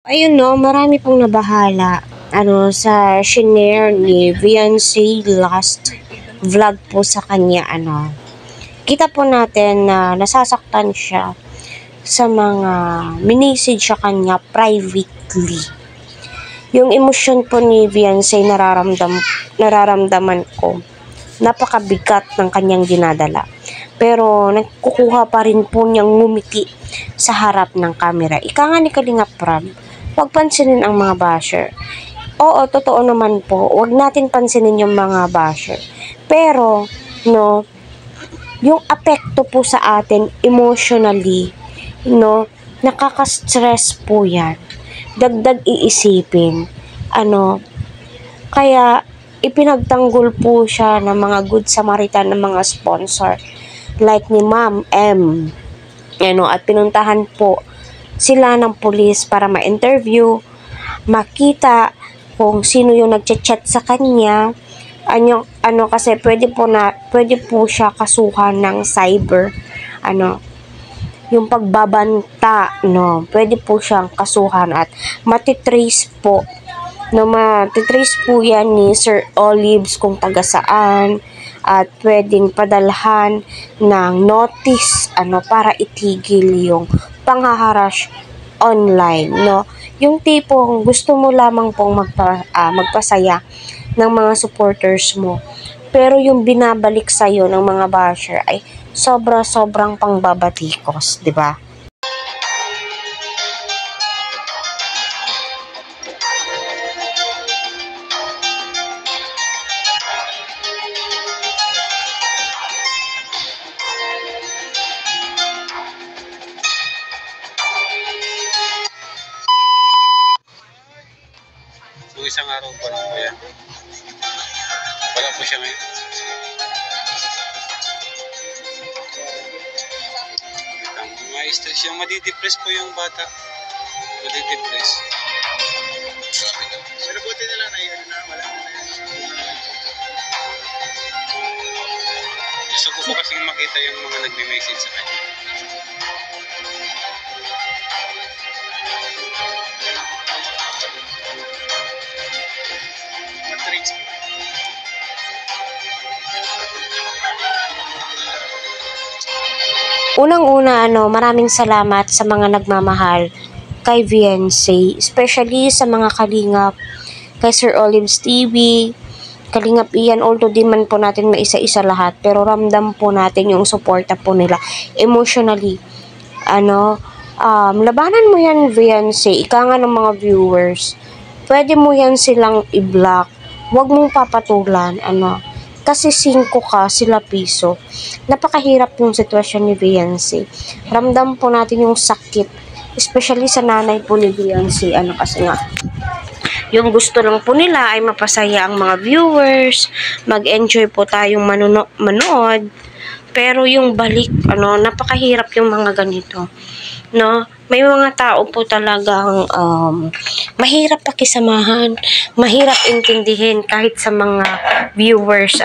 Ayun 'no, marami pong nabahala sa shinare ni Beyonce last vlog po sa kanya kita po natin na nasasaktan siya sa mga minisage sa kanya privately. Yung emosyon po ni Beyonce nararamdaman ko. Napakabigat ng kanyang dinadala. Pero nagkukuha pa rin po niyang ngumiti sa harap ng camera. Ika nga ni Kalinga Prab, huwag pansinin ang mga basher. Oo, totoo naman po. Huwag natin pansinin yung mga basher. Pero, no, yung apekto po sa atin emotionally, no, nakaka-stress po yan. Dagdag iisipin. Kaya, ipinagtanggol po siya ng mga good Samaritan ng mga sponsor. Like ni Ma'am M. At pinuntahan po sila ng pulis para ma-interview, makita kung sino yung nagchat-chat sa kanya. Kasi pwede po siya kasuhan ng cyber, yung pagbabanta, pwede po siyang kasuhan at matitrace po yan ni Sir Olives kung taga saan at pwedeng padalhan ng notice para itigil yung panghaharas online, yung tipong gusto mo lamang pong magpasaya ng mga supporters mo, pero yung binabalik sa'yo ng mga basher ay sobrang pangbabatikos, di ba? Nung isang araw pa lang po yan. Wala po siya ngayon. Ma-stress yung madidepress po yung bata. Madidepress. Pero buti na lang na yun na wala na yan. Gusto ko po kasing makita yung mga nagme-message sa kanya. Unang-una, maraming salamat sa mga nagmamahal kay Beyonce, especially sa mga kalingap, kay Sir Olives TV, Kalingap Ian, although di man po natin maisa-isa lahat, pero ramdam po natin yung suporta po nila emotionally. Labanan mo yan, Beyonce, ika nga ng mga viewers, pwede mo yan silang i-block, huwag mong papatulan, kasi 5 ka, sila piso. Napakahirap yung sitwasyon ni Beyonce. Ramdam po natin yung sakit, especially sa nanay po ni Beyonce. Kasi nga, yung gusto lang po nila ay mapasaya ang mga viewers, mag-enjoy po tayong manood. Pero yung balik, napakahirap yung mga ganito. May mga tao po talagang mahirap pakisamahan, mahirap intindihin kahit sa mga viewers,